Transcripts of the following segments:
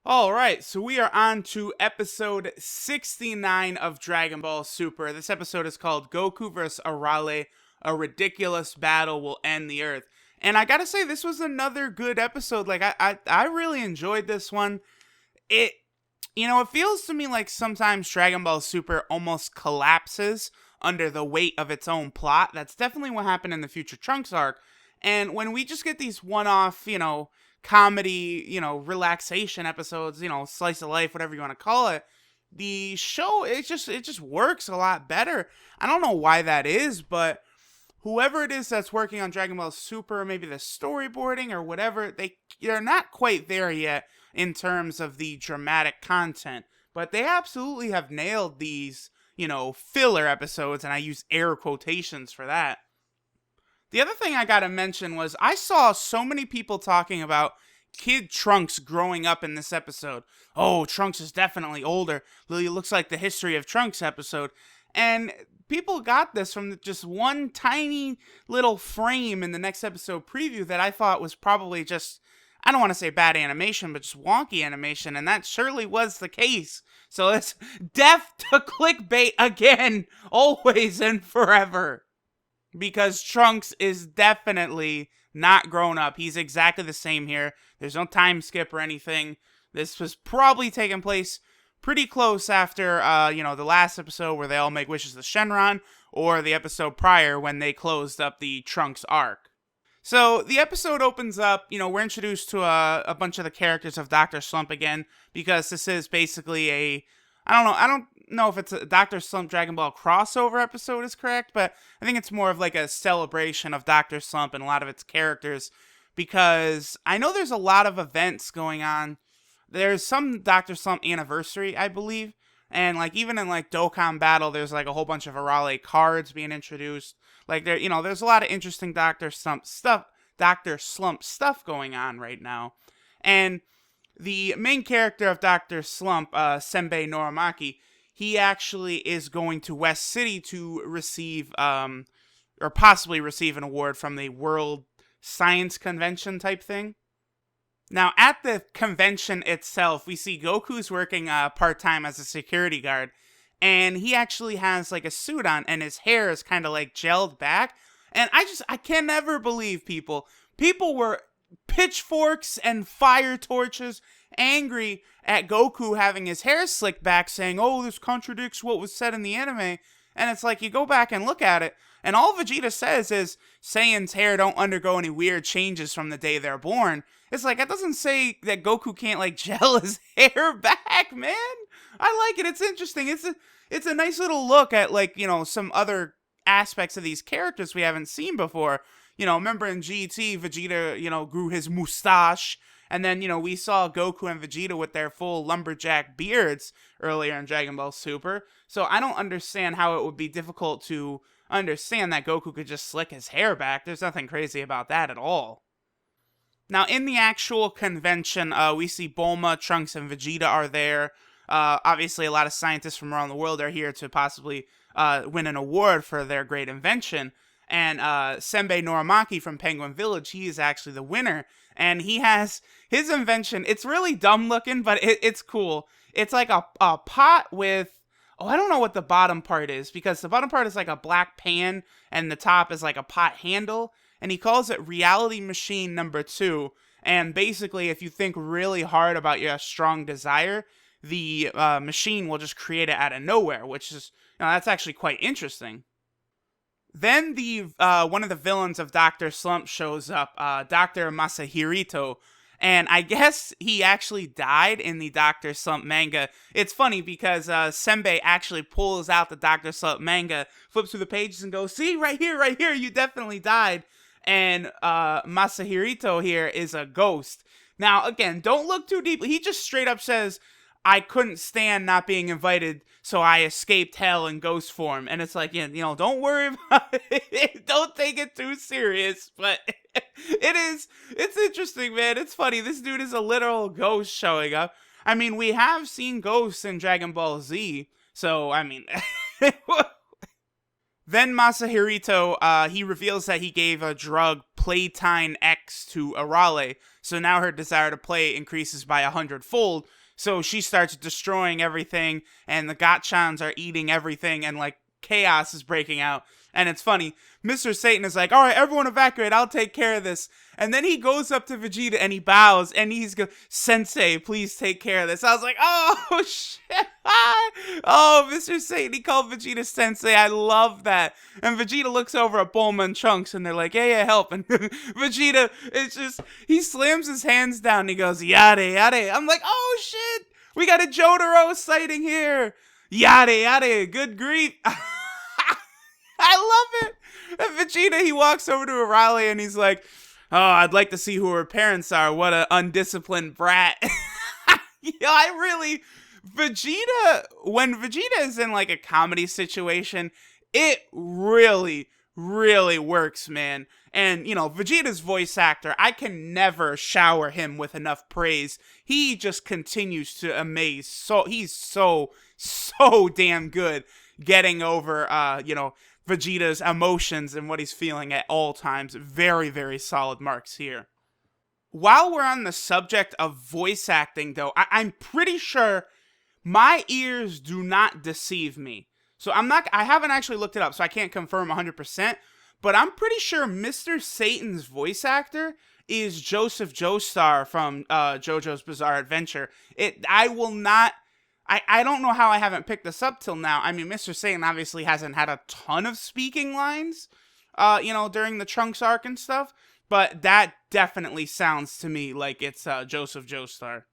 All right, so we are on to episode 69 of Dragon Ball Super. This episode is called Goku vs. Arale, a ridiculous battle will end the earth. And I gotta say, this was another good episode. I really enjoyed this one. It, it feels to me like sometimes Dragon Ball Super almost collapses under the weight of its own plot. That's definitely what happened in the Future Trunks arc. And when we just get these one-off, comedy, relaxation episodes, slice of life, whatever you want to call it, the show it just works a lot better. I don't know why that is, but whoever it is that's working on Dragon Ball Super, maybe the storyboarding or whatever, they're not quite there yet in terms of the dramatic content, but they absolutely have nailed these, filler episodes, and I use air quotations for that. The other thing I gotta mention was I saw so many people talking about Kid Trunks growing up in this episode. Oh, Trunks is definitely older. Lily looks like the History of Trunks episode. And people got this from just one tiny little frame in the next episode preview that I thought was probably just, I don't want to say bad animation, but just wonky animation. And that surely was the case. So it's death to clickbait again, always and forever. Because Trunks is definitely not grown up. He's exactly the same here. There's no time skip or anything. This was probably taking place pretty close after, the last episode where they all make wishes to Shenron, or the episode prior when they closed up the Trunks arc. So the episode opens up, we're introduced to a bunch of the characters of Dr. Slump again, because this is basically I don't know if it's a Dr. Slump Dragon Ball crossover episode is correct, but I think it's more of like a celebration of Dr. Slump and a lot of its characters, because I know there's a lot of events going on. There's some Dr. Slump anniversary, I believe, and even in Dokkan Battle, there's a whole bunch of Arale cards being introduced. There's a lot of interesting Dr. Slump stuff going on right now. And the main character of Dr. Slump, Senbei Norimaki, he actually is going to West City to receive, or possibly receive an award from the World Science Convention type thing. Now, at the convention itself, we see Goku's working part-time as a security guard, and he actually has a suit on, and his hair is kind of gelled back. And I can never believe people were pitchforks and fire torches angry at Goku having his hair slicked back, saying, oh, this contradicts what was said in the anime. And it's you go back and look at it, and all Vegeta says is Saiyan's hair don't undergo any weird changes from the day they're born. It's it doesn't say that Goku can't gel his hair back, man. I like it. It's interesting. It's a nice little look at some other aspects of these characters we haven't seen before. Remember in GT, Vegeta, grew his mustache. And then, we saw Goku and Vegeta with their full lumberjack beards earlier in Dragon Ball Super. So I don't understand how it would be difficult to understand that Goku could just slick his hair back. There's nothing crazy about that at all. Now, in the actual convention, we see Bulma, Trunks, and Vegeta are there. Obviously, a lot of scientists from around the world are here to possibly win an award for their great invention. And Senbei Norimaki from Penguin Village, he is actually the winner. And he has his invention. It's really dumb looking, but it's cool. It's a pot with, I don't know what the bottom part is, because the bottom part is a black pan, and the top is a pot handle. And he calls it Reality Machine number 2. And basically, if you think really hard about your strong desire, the machine will just create it out of nowhere, which is, that's actually quite interesting. Then the one of the villains of Dr. Slump shows up, Dr. Masahirito, and I guess he actually died in the Dr. Slump manga. It's funny because Senbei actually pulls out the Dr. Slump manga, flips through the pages, and goes, see, right here, you definitely died. And Masahirito here is a ghost. Now, again, don't look too deeply. He just straight up says, I couldn't stand not being invited, so I escaped hell in ghost form. And it's don't worry about it. Don't take it too serious. But it's interesting, man. It's funny. This dude is a literal ghost showing up. I mean, we have seen ghosts in Dragon Ball Z. So, I mean, Then Masahirito, he reveals that he gave a drug Playtime X to Arale. So now her desire to play increases by 100-fold. So she starts destroying everything, and the Gotchans are eating everything, and like chaos is breaking out. And it's funny, Mr. Satan is like, all right, everyone evacuate, I'll take care of this. And then he goes up to Vegeta and he bows and he's go, Sensei, please take care of this. I was like, oh, shit. Oh, Mr. Satan, he called Vegeta Sensei. I love that. And Vegeta looks over at Bulma and Trunks and they're like, yeah, help. And Vegeta, it's just, he slams his hands down and he goes, yade, yade. I'm like, oh, shit. We got a Jotaro sighting here. Yade, yade, good grief. I love it. And Vegeta, he walks over to Arale and he's like, oh, I'd like to see who her parents are. What an undisciplined brat. Vegeta, when Vegeta is in like a comedy situation, it really, really works, man. And, Vegeta's voice actor, I can never shower him with enough praise. He just continues to amaze. He's so damn good getting over, Vegeta's emotions and what he's feeling at all times. Very, very solid marks here. While we're on the subject of voice acting, though, I'm pretty sure my ears do not deceive me. So I haven't actually looked it up, so I can't confirm 100%, but I'm pretty sure Mr. Satan's voice actor is Joseph Joestar from JoJo's Bizarre Adventure. I don't know how I haven't picked this up till now. I mean, Mr. Satan obviously hasn't had a ton of speaking lines, during the Trunks arc and stuff, but that definitely sounds to me like it's Joseph Joestar.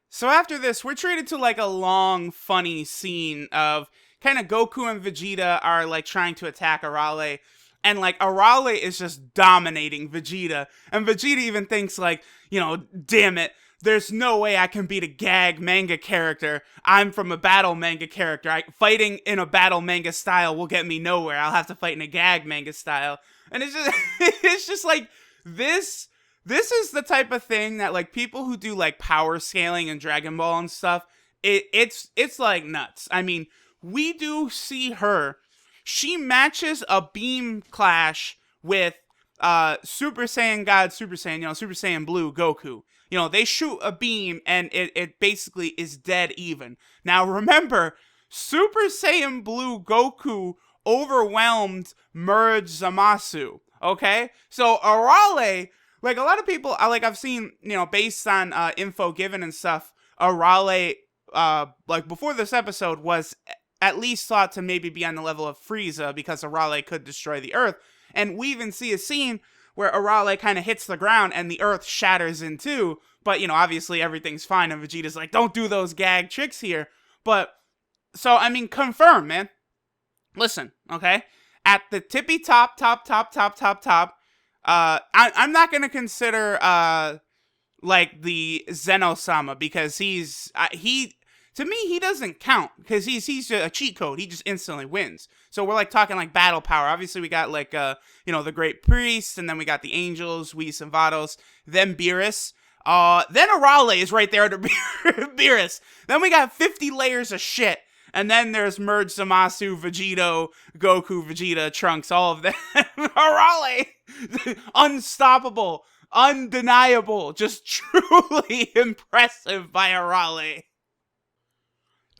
So after this, we're treated to like a long, funny scene of kind of Goku and Vegeta are like trying to attack Arale, and like Arale is just dominating Vegeta, and Vegeta even thinks like, damn it, there's no way I can beat a gag manga character. I'm from a battle manga character. Fighting in a battle manga style will get me nowhere. I'll have to fight in a gag manga style. And it's just, it's just like, this is the type of thing that like people who do like power scaling in Dragon Ball and stuff, it's like nuts. I mean, we do see her. She matches a beam clash with Super Saiyan God, Super Saiyan, Super Saiyan Blue Goku. They shoot a beam and it basically is dead even. Now remember, Super Saiyan Blue Goku overwhelmed Merge Zamasu, okay? So Arale, like a lot of people, I've seen, based on info given and stuff, Arale, like before this episode was at least thought to maybe be on the level of Frieza because Arale could destroy the Earth. And we even see a scene where Arale kind of hits the ground and the Earth shatters in two. But, obviously everything's fine. And Vegeta's like, don't do those gag tricks here. But, so, I mean, confirm, man. Listen, okay? At the tippy top, I'm not going to consider, like, the Zeno-sama because to me, he doesn't count because he's a cheat code. He just instantly wins. So we're like talking like battle power. Obviously, we got like, the Great Priest, and then we got the Angels, Whis and Vados, then Beerus. Then Arale is right there under Beerus. Then we got 50 layers of shit. And then there's Merge Zamasu, Vegito, Goku, Vegeta, Trunks, all of them. Arale! Unstoppable. Undeniable. Just truly impressive by Arale.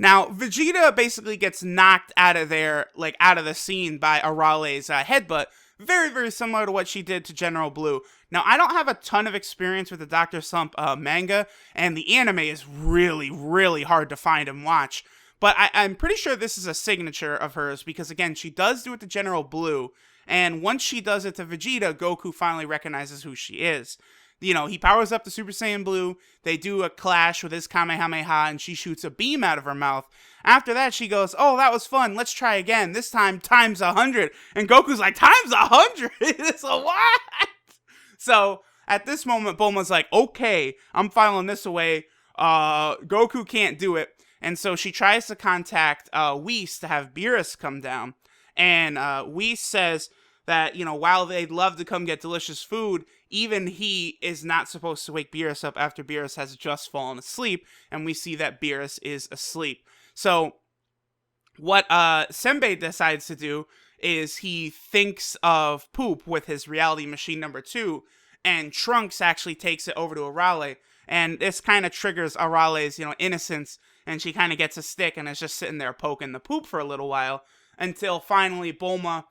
Now, Vegeta basically gets knocked out of there, like out of the scene by Arale's headbutt. Very, very similar to what she did to General Blue. Now, I don't have a ton of experience with the Dr. Slump manga, and the anime is really, really hard to find and watch. But I'm pretty sure this is a signature of hers, because again, she does do it to General Blue, and once she does it to Vegeta, Goku finally recognizes who she is. He powers up to Super Saiyan Blue, they do a clash with his Kamehameha, and she shoots a beam out of her mouth. After that, she goes, oh, that was fun, let's try again, this time times 100. And Goku's like, times 100? It's a what? So, at this moment, Bulma's like, okay, I'm filing this away, Goku can't do it. And so she tries to contact Whis to have Beerus come down. And Whis says that, while they'd love to come get delicious food, even he is not supposed to wake Beerus up after Beerus has just fallen asleep. And we see that Beerus is asleep. So what Senbei decides to do is he thinks of Poop with his reality machine number 2, and Trunks actually takes it over to Arale, and this kind of triggers Arale's, innocence, and she kind of gets a stick and is just sitting there poking the Poop for a little while, until finally Bulma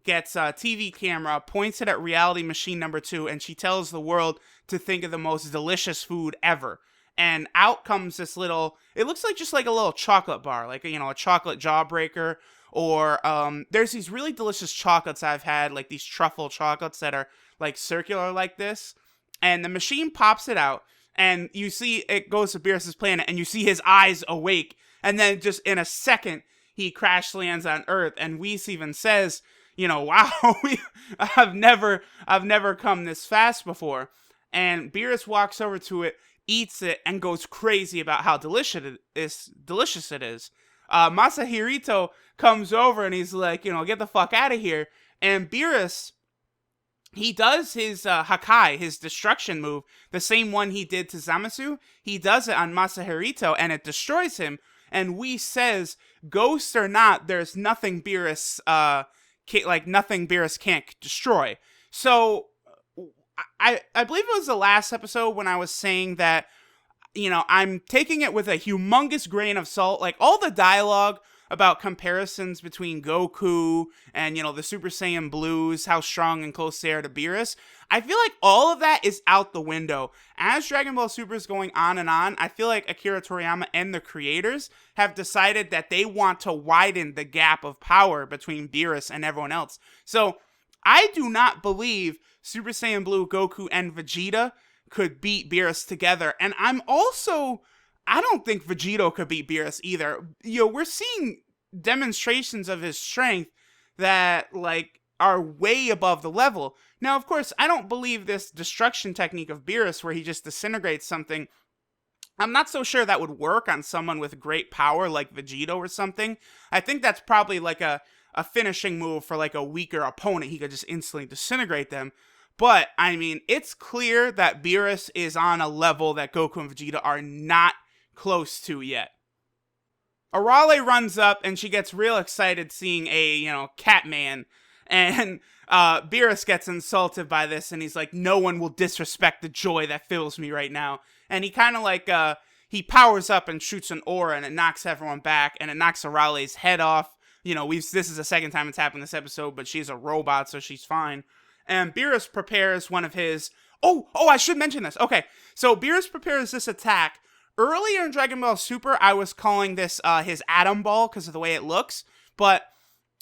gets a TV camera, points it at reality machine number 2, and she tells the world to think of the most delicious food ever. And out comes this little, it looks like just like a little chocolate bar, like, a chocolate jawbreaker, or there's these really delicious chocolates I've had, like these truffle chocolates that are like circular like this, and the machine pops it out, and you see it goes to Beerus's planet, and you see his eyes awake, and then just in a second, he crash lands on Earth, and Whis even says, wow, I've never come this fast before. And Beerus walks over to it, eats it, and goes crazy about how delicious it is. Masahiro comes over and he's like, get the fuck out of here. And Beerus, he does his Hakai, his destruction move, the same one he did to Zamasu. He does it on Masahiro, and it destroys him. And Whis says, ghost or not, there's nothing Beerus, nothing Beerus can't destroy. So I believe it was the last episode when I was saying that, I'm taking it with a humongous grain of salt. Like, all the dialogue about comparisons between Goku and, the Super Saiyan Blues, how strong and close they are to Beerus, I feel like all of that is out the window. As Dragon Ball Super is going on and on, I feel like Akira Toriyama and the creators have decided that they want to widen the gap of power between Beerus and everyone else. So, I do not believe Super Saiyan Blue, Goku, and Vegeta could beat Beerus together. And I don't think Vegeta could beat Beerus either. We're seeing demonstrations of his strength that, are way above the level. Now, of course, I don't believe this destruction technique of Beerus where he just disintegrates something. I'm not so sure that would work on someone with great power like Vegeta or something. I think that's probably like a finishing move for like a weaker opponent. He could just instantly disintegrate them. But, it's clear that Beerus is on a level that Goku and Vegeta are not close to yet. Arale runs up and she gets real excited seeing a, Catman. And Beerus gets insulted by this and he's like, no one will disrespect the joy that fills me right now. And he kind of he powers up and shoots an aura and it knocks everyone back and it knocks Arale's head off. This is the second time it's happened this episode, but she's a robot, so she's fine. And Beerus prepares one of his... Oh, I should mention this. Okay, so Beerus prepares this attack. Earlier in Dragon Ball Super, I was calling this his Atom Ball because of the way it looks. But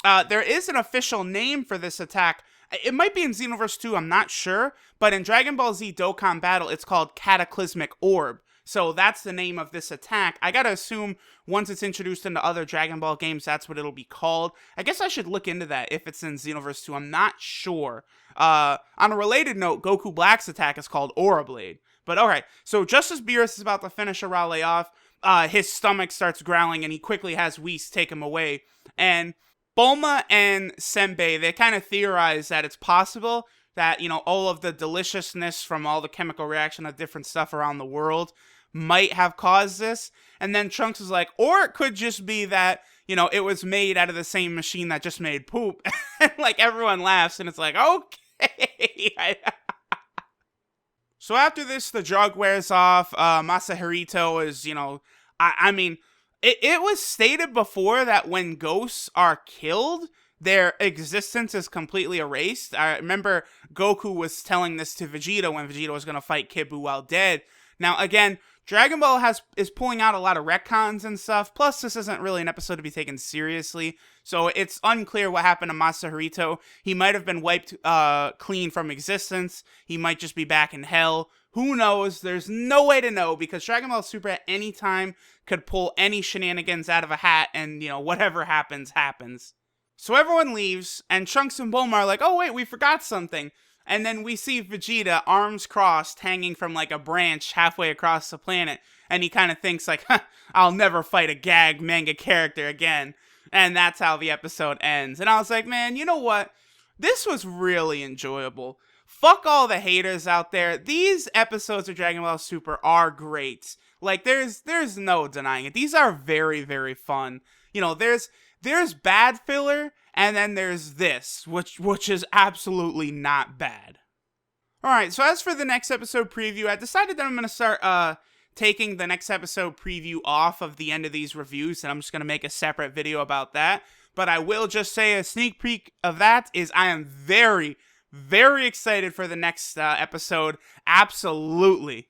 there is an official name for this attack. It might be in Xenoverse 2, I'm not sure. But in Dragon Ball Z Dokkan Battle, it's called Cataclysmic Orb. So that's the name of this attack. I gotta assume once it's introduced into other Dragon Ball games, that's what it'll be called. I guess I should look into that if it's in Xenoverse 2. I'm not sure. On a related note, Goku Black's attack is called Aura Blade. But alright, so just as Beerus is about to finish Arale off, his stomach starts growling and he quickly has Whis take him away. And Bulma and Senbei, they kind of theorize that it's possible that, all of the deliciousness from all the chemical reaction of different stuff around the world might have caused this. And then Trunks is like, or it could just be that, it was made out of the same machine that just made poop. And everyone laughs and it's like, okay. So after this, the drug wears off. Masahiro is, it was stated before that when ghosts are killed, their existence is completely erased. I remember Goku was telling this to Vegeta when Vegeta was going to fight Kid Buu while dead. Now, again, Dragon Ball is pulling out a lot of retcons and stuff, plus this isn't really an episode to be taken seriously, so it's unclear what happened to Masahiro. He might have been wiped clean from existence, he might just be back in hell, who knows, there's no way to know, because Dragon Ball Super at any time could pull any shenanigans out of a hat, and, whatever happens, happens. So everyone leaves, and Trunks and Bulma are like, oh wait, we forgot something. And then we see Vegeta, arms crossed, hanging from a branch halfway across the planet. And he kind of thinks I'll never fight a gag manga character again. And that's how the episode ends. And I was like, man, you know what? This was really enjoyable. Fuck all the haters out there. These episodes of Dragon Ball Super are great. There's no denying it. These are very, very fun. There's bad filler, And then there's this, which is absolutely not bad. Alright, so as for the next episode preview, I decided that I'm going to start taking the next episode preview off of the end of these reviews, and I'm just going to make a separate video about that. But I will just say a sneak peek of that is I am very, very excited for the next episode. Absolutely.